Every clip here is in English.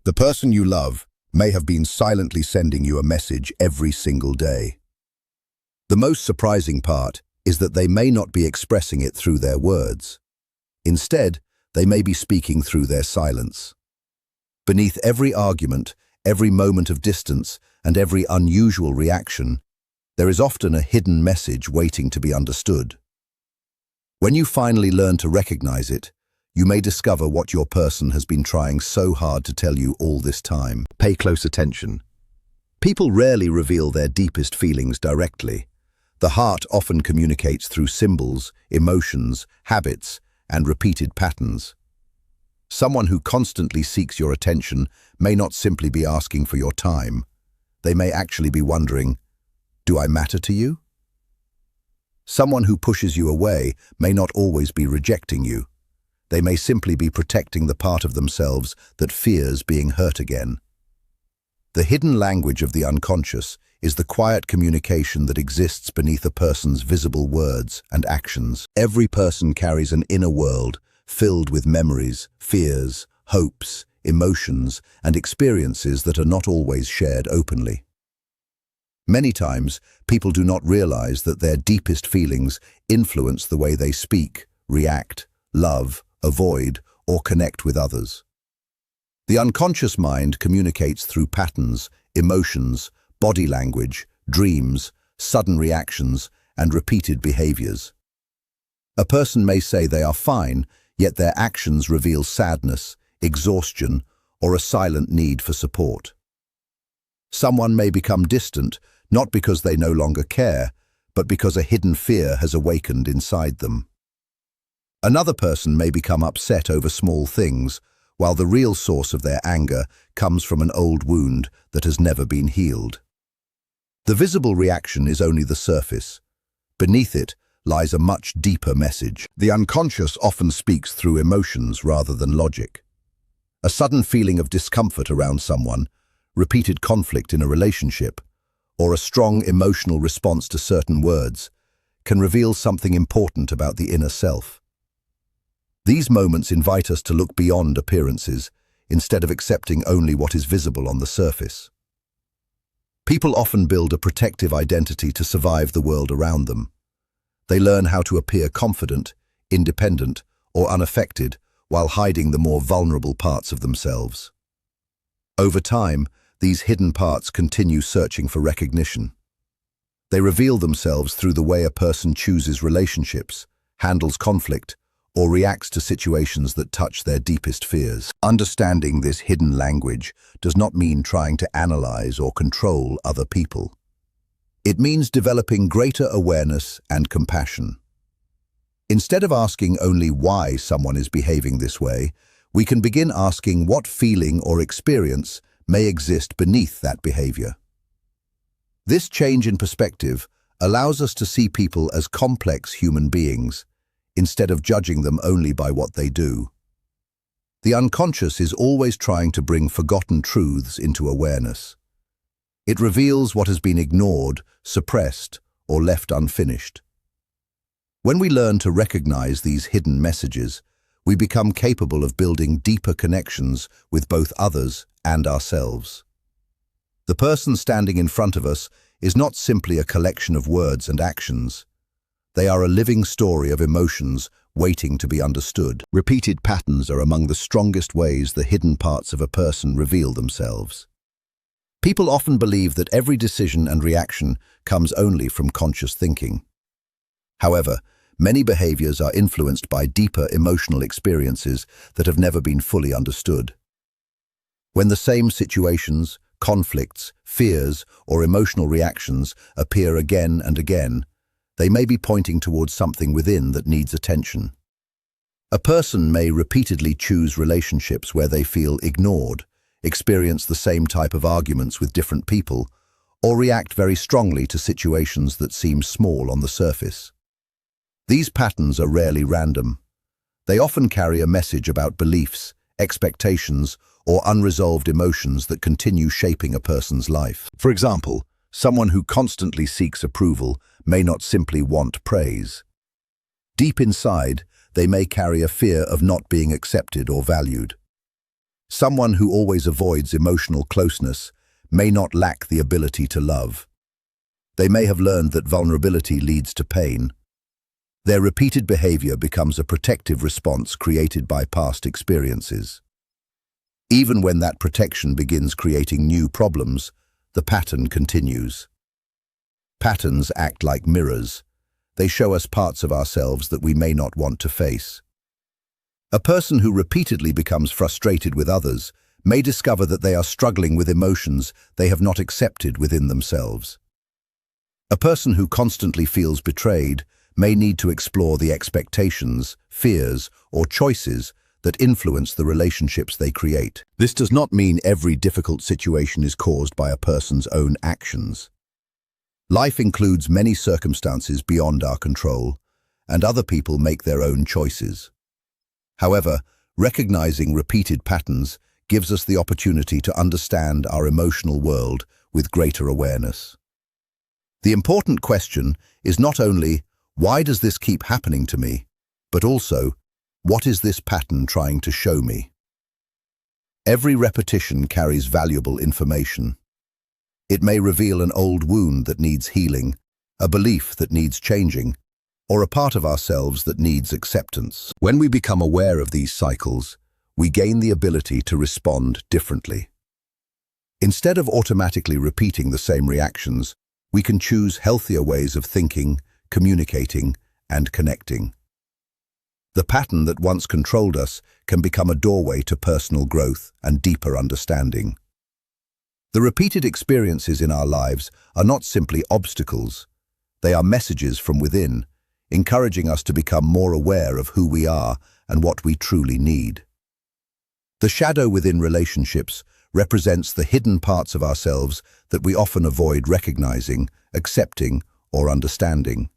The person you love may have been silently sending you a message every single day. The most surprising part is that they may not be expressing it through their words. Instead, they may be speaking through their silence. Beneath every argument, every moment of distance, and every unusual reaction, there is often a hidden message waiting to be understood. When you finally learn to recognize it, you may discover what your person has been trying so hard to tell you all this time. Pay close attention. People rarely reveal their deepest feelings directly. The heart often communicates through symbols, emotions, habits, and repeated patterns. Someone who constantly seeks your attention may not simply be asking for your time. They may actually be wondering, "Do I matter to you?" Someone who pushes you away may not always be rejecting you. They may simply be protecting the part of themselves that fears being hurt again. The hidden language of the unconscious is the quiet communication that exists beneath a person's visible words and actions. Every person carries an inner world filled with memories, fears, hopes, emotions, and experiences that are not always shared openly. Many times, people do not realize that their deepest feelings influence the way they speak, react, love, avoid, or connect with others. The unconscious mind communicates through patterns, emotions, body language, dreams, sudden reactions, and repeated behaviors. A person may say they are fine, yet their actions reveal sadness, exhaustion, or a silent need for support. Someone may become distant, not because they no longer care, but because a hidden fear has awakened inside them. Another person may become upset over small things, while the real source of their anger comes from an old wound that has never been healed. The visible reaction is only the surface. Beneath it lies a much deeper message. The unconscious often speaks through emotions rather than logic. A sudden feeling of discomfort around someone, repeated conflict in a relationship, or a strong emotional response to certain words can reveal something important about the inner self. These moments invite us to look beyond appearances instead of accepting only what is visible on the surface. People often build a protective identity to survive the world around them. They learn how to appear confident, independent, or unaffected while hiding the more vulnerable parts of themselves. Over time, these hidden parts continue searching for recognition. They reveal themselves through the way a person chooses relationships, handles conflict, or reacts to situations that touch their deepest fears. Understanding this hidden language does not mean trying to analyze or control other people. It means developing greater awareness and compassion. Instead of asking only why someone is behaving this way, we can begin asking what feeling or experience may exist beneath that behavior. This change in perspective allows us to see people as complex human beings, instead of judging them only by what they do. The unconscious is always trying to bring forgotten truths into awareness. It reveals what has been ignored, suppressed, or left unfinished. When we learn to recognize these hidden messages, we become capable of building deeper connections with both others and ourselves. The person standing in front of us is not simply a collection of words and actions. They are a living story of emotions waiting to be understood. Repeated patterns are among the strongest ways the hidden parts of a person reveal themselves. People often believe that every decision and reaction comes only from conscious thinking. However, many behaviors are influenced by deeper emotional experiences that have never been fully understood. When the same situations, conflicts, fears, or emotional reactions appear again and again, they may be pointing towards something within that needs attention. A person may repeatedly choose relationships where they feel ignored, experience the same type of arguments with different people, or react very strongly to situations that seem small on the surface. These patterns are rarely random. They often carry a message about beliefs, expectations, or unresolved emotions that continue shaping a person's life. For example, someone who constantly seeks approval may not simply want praise. Deep inside, they may carry a fear of not being accepted or valued. Someone who always avoids emotional closeness may not lack the ability to love. They may have learned that vulnerability leads to pain. Their repeated behavior becomes a protective response created by past experiences. Even when that protection begins creating new problems, the pattern continues. Patterns act like mirrors. They show us parts of ourselves that we may not want to face. A person who repeatedly becomes frustrated with others may discover that they are struggling with emotions they have not accepted within themselves. A person who constantly feels betrayed may need to explore the expectations, fears, or choices that influence the relationships they create. This does not mean every difficult situation is caused by a person's own actions. Life includes many circumstances beyond our control, and other people make their own choices. However, recognizing repeated patterns gives us the opportunity to understand our emotional world with greater awareness. The important question is not only, why does this keep happening to me, but also, what is this pattern trying to show me? Every repetition carries valuable information. It may reveal an old wound that needs healing, a belief that needs changing, or a part of ourselves that needs acceptance. When we become aware of these cycles, we gain the ability to respond differently. Instead of automatically repeating the same reactions, we can choose healthier ways of thinking, communicating, and connecting. The pattern that once controlled us can become a doorway to personal growth and deeper understanding. The repeated experiences in our lives are not simply obstacles. They are messages from within, encouraging us to become more aware of who we are and what we truly need. The shadow within relationships represents the hidden parts of ourselves that we often avoid recognizing, accepting, or understanding.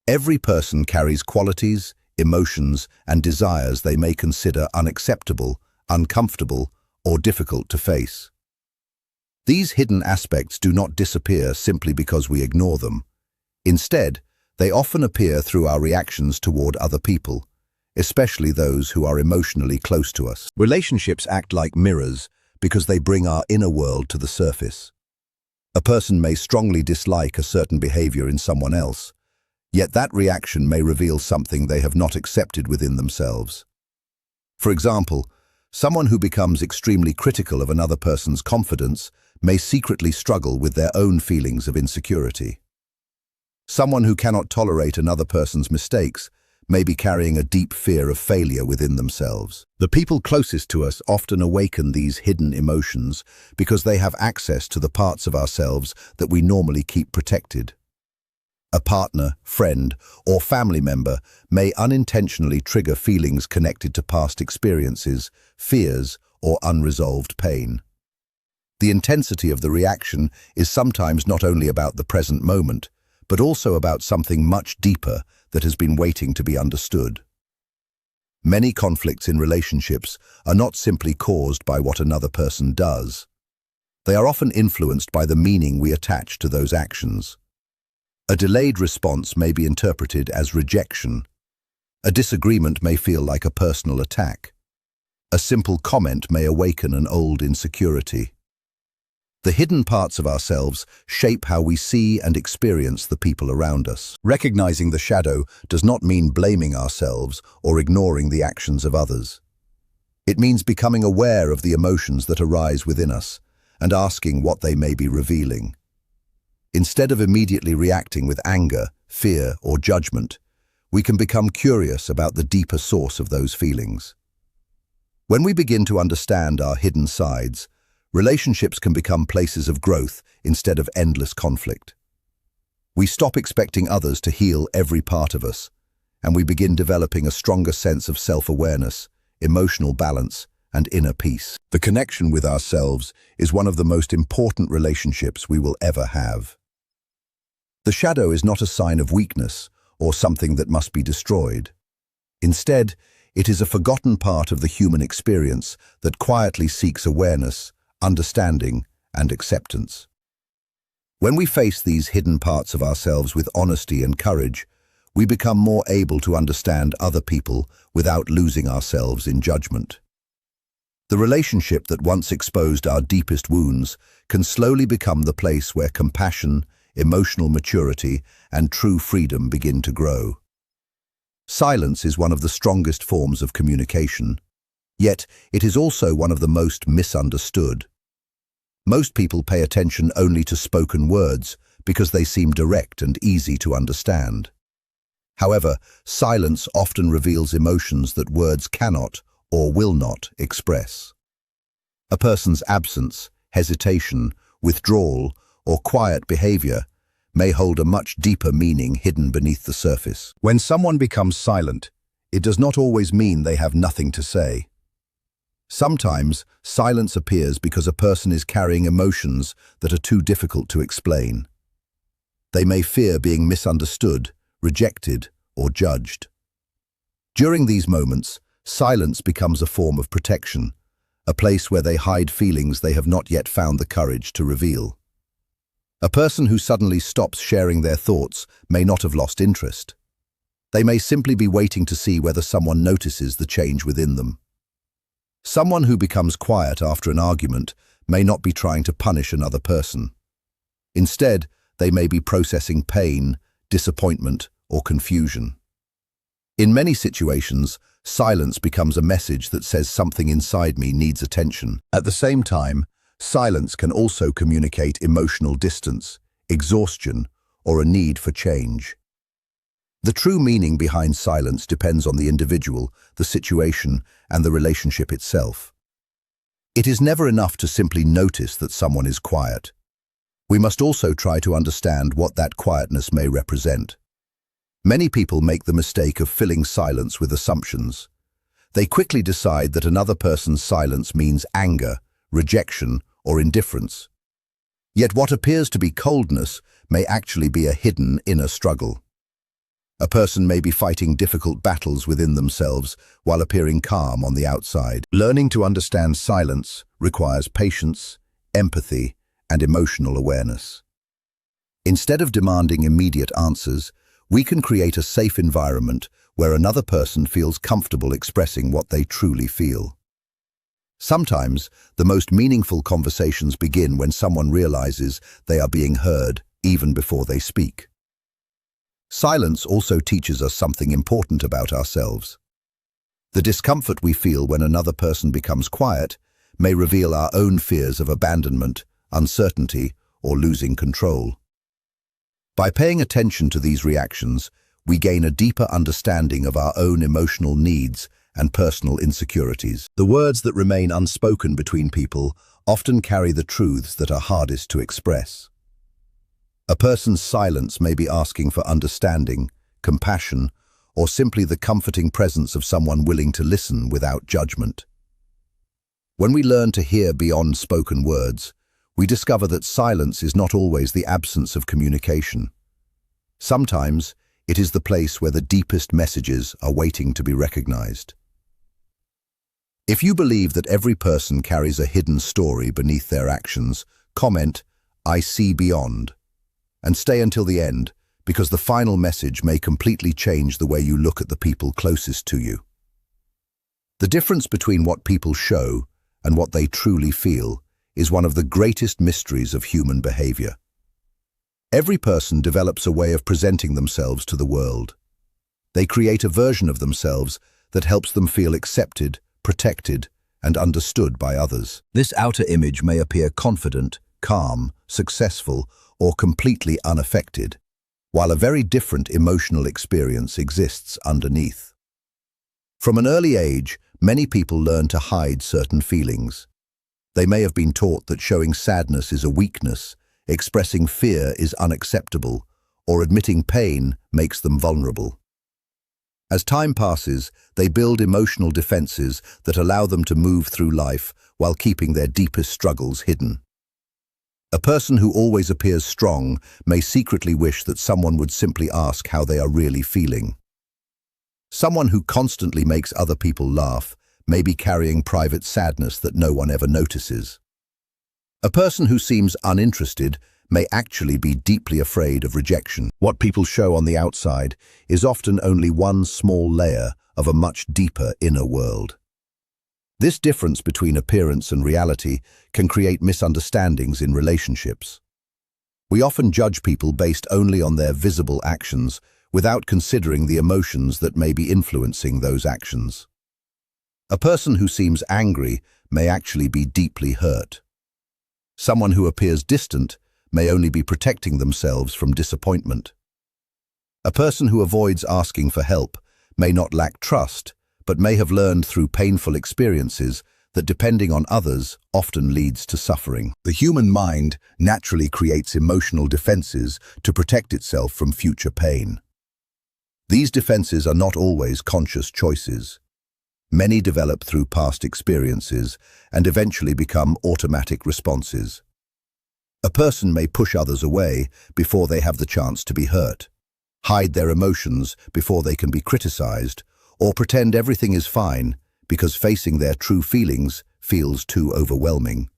Every person carries qualities, emotions, and desires they may consider unacceptable, uncomfortable, or difficult to face. These hidden aspects do not disappear simply because we ignore them. Instead, they often appear through our reactions toward other people, especially those who are emotionally close to us. Relationships act like mirrors because they bring our inner world to the surface. A person may strongly dislike a certain behavior in someone else, yet that reaction may reveal something they have not accepted within themselves. For example, someone who becomes extremely critical of another person's confidence may secretly struggle with their own feelings of insecurity. Someone who cannot tolerate another person's mistakes may be carrying a deep fear of failure within themselves. The people closest to us often awaken these hidden emotions because they have access to the parts of ourselves that we normally keep protected. A partner, friend, or family member may unintentionally trigger feelings connected to past experiences, fears, or unresolved pain. The intensity of the reaction is sometimes not only about the present moment, but also about something much deeper that has been waiting to be understood. Many conflicts in relationships are not simply caused by what another person does. They are often influenced by the meaning we attach to those actions. A delayed response may be interpreted as rejection. A disagreement may feel like a personal attack. A simple comment may awaken an old insecurity. The hidden parts of ourselves shape how we see and experience the people around us. Recognizing the shadow does not mean blaming ourselves or ignoring the actions of others. It means becoming aware of the emotions that arise within us and asking what they may be revealing. Instead of immediately reacting with anger, fear, or judgment, we can become curious about the deeper source of those feelings. When we begin to understand our hidden sides, relationships can become places of growth instead of endless conflict. We stop expecting others to heal every part of us, and we begin developing a stronger sense of self-awareness, emotional balance, and inner peace. The connection with ourselves is one of the most important relationships we will ever have. The shadow is not a sign of weakness or something that must be destroyed. Instead, it is a forgotten part of the human experience that quietly seeks awareness, understanding, and acceptance. When we face these hidden parts of ourselves with honesty and courage, we become more able to understand other people without losing ourselves in judgment. The relationship that once exposed our deepest wounds can slowly become the place where compassion, emotional maturity, and true freedom begin to grow. Silence is one of the strongest forms of communication, yet it is also one of the most misunderstood. Most people pay attention only to spoken words because they seem direct and easy to understand. However, silence often reveals emotions that words cannot or will not express. A person's absence, hesitation, withdrawal, or quiet behavior may hold a much deeper meaning hidden beneath the surface. When someone becomes silent, it does not always mean they have nothing to say. Sometimes, silence appears because a person is carrying emotions that are too difficult to explain. They may fear being misunderstood, rejected, or judged. During these moments, silence becomes a form of protection, a place where they hide feelings they have not yet found the courage to reveal. A person who suddenly stops sharing their thoughts may not have lost interest. They may simply be waiting to see whether someone notices the change within them. Someone who becomes quiet after an argument may not be trying to punish another person. Instead, they may be processing pain, disappointment, or confusion. In many situations, silence becomes a message that says something inside me needs attention. At the same time, silence can also communicate emotional distance, exhaustion, or a need for change. The true meaning behind silence depends on the individual, the situation, and the relationship itself. It is never enough to simply notice that someone is quiet. We must also try to understand what that quietness may represent. Many people make the mistake of filling silence with assumptions. They quickly decide that another person's silence means anger, rejection, or indifference. Yet what appears to be coldness may actually be a hidden inner struggle. A person may be fighting difficult battles within themselves while appearing calm on the outside. Learning to understand silence requires patience, empathy, and emotional awareness. Instead of demanding immediate answers, we can create a safe environment where another person feels comfortable expressing what they truly feel. Sometimes, the most meaningful conversations begin when someone realizes they are being heard even before they speak. Silence also teaches us something important about ourselves. The discomfort we feel when another person becomes quiet may reveal our own fears of abandonment, uncertainty, or losing control. By paying attention to these reactions, we gain a deeper understanding of our own emotional needs and personal insecurities. The words that remain unspoken between people often carry the truths that are hardest to express. A person's silence may be asking for understanding, compassion, or simply the comforting presence of someone willing to listen without judgment. When we learn to hear beyond spoken words, we discover that silence is not always the absence of communication. Sometimes, it is the place where the deepest messages are waiting to be recognized. If you believe that every person carries a hidden story beneath their actions, comment, "I see beyond," and stay until the end, because the final message may completely change the way you look at the people closest to you. The difference between what people show and what they truly feel is one of the greatest mysteries of human behavior. Every person develops a way of presenting themselves to the world. They create a version of themselves that helps them feel accepted, protected, and understood by others. This outer image may appear confident, calm, successful, or completely unaffected, while a very different emotional experience exists underneath. From an early age, many people learn to hide certain feelings. They may have been taught that showing sadness is a weakness, expressing fear is unacceptable, or admitting pain makes them vulnerable. As time passes, they build emotional defenses that allow them to move through life while keeping their deepest struggles hidden. A person who always appears strong may secretly wish that someone would simply ask how they are really feeling. Someone who constantly makes other people laugh may be carrying private sadness that no one ever notices. A person who seems uninterested may actually be deeply afraid of rejection. What people show on the outside is often only one small layer of a much deeper inner world. This difference between appearance and reality can create misunderstandings in relationships. We often judge people based only on their visible actions, without considering the emotions that may be influencing those actions. A person who seems angry may actually be deeply hurt. Someone who appears distant may only be protecting themselves from disappointment. A person who avoids asking for help may not lack trust, but may have learned through painful experiences that depending on others often leads to suffering. The human mind naturally creates emotional defenses to protect itself from future pain. These defenses are not always conscious choices. Many develop through past experiences and eventually become automatic responses. A person may push others away before they have the chance to be hurt, hide their emotions before they can be criticized, or pretend everything is fine because facing their true feelings feels too overwhelming.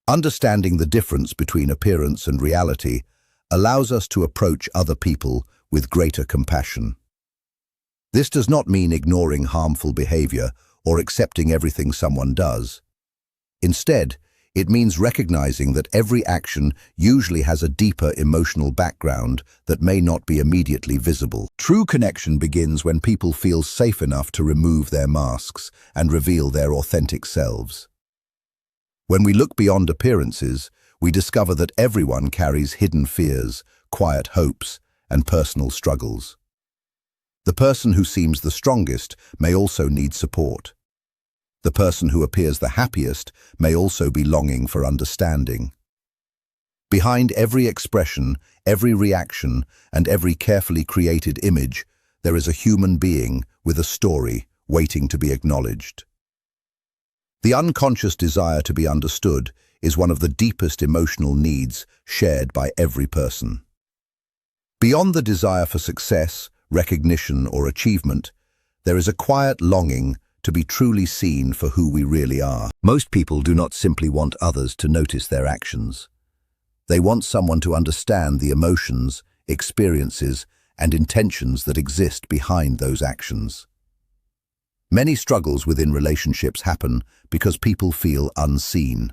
Understanding the difference between appearance and reality allows us to approach other people with greater compassion. This does not mean ignoring harmful behavior or accepting everything someone does. Instead, it means recognizing that every action usually has a deeper emotional background that may not be immediately visible. True connection begins when people feel safe enough to remove their masks and reveal their authentic selves. When we look beyond appearances, we discover that everyone carries hidden fears, quiet hopes, and personal struggles. The person who seems the strongest may also need support. The person who appears the happiest may also be longing for understanding. Behind every expression, every reaction, and every carefully created image, there is a human being with a story waiting to be acknowledged. The unconscious desire to be understood is one of the deepest emotional needs shared by every person. Beyond the desire for success, recognition, or achievement, there is a quiet longing to be truly seen for who we really are. Most people do not simply want others to notice their actions. They want someone to understand the emotions, experiences, and intentions that exist behind those actions. Many struggles within relationships happen because people feel unseen.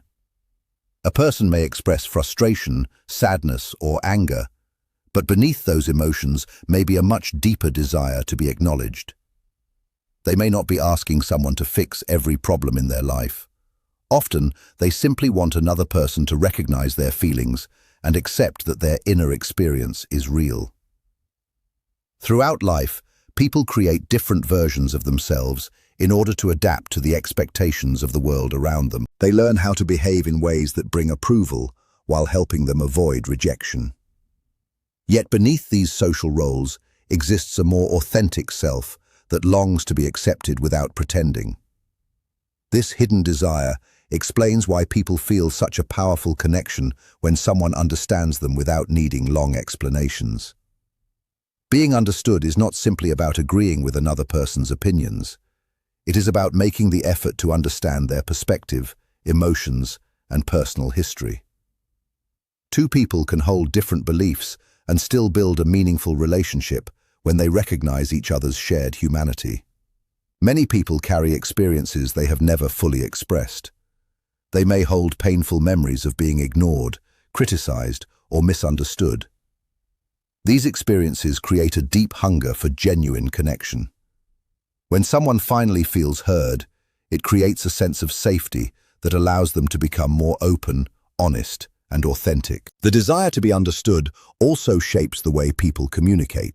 A person may express frustration, sadness, or anger, but beneath those emotions may be a much deeper desire to be acknowledged. They may not be asking someone to fix every problem in their life. Often, they simply want another person to recognize their feelings and accept that their inner experience is real. Throughout life, people create different versions of themselves in order to adapt to the expectations of the world around them. They learn how to behave in ways that bring approval while helping them avoid rejection. Yet beneath these social roles exists a more authentic self that longs to be accepted without pretending. This hidden desire explains why people feel such a powerful connection when someone understands them without needing long explanations. Being understood is not simply about agreeing with another person's opinions. It is about making the effort to understand their perspective, emotions, and personal history. Two people can hold different beliefs and still build a meaningful relationship when they recognize each other's shared humanity. Many people carry experiences they have never fully expressed. They may hold painful memories of being ignored, criticized, or misunderstood. These experiences create a deep hunger for genuine connection. When someone finally feels heard, it creates a sense of safety that allows them to become more open, honest, and authentic. The desire to be understood also shapes the way people communicate.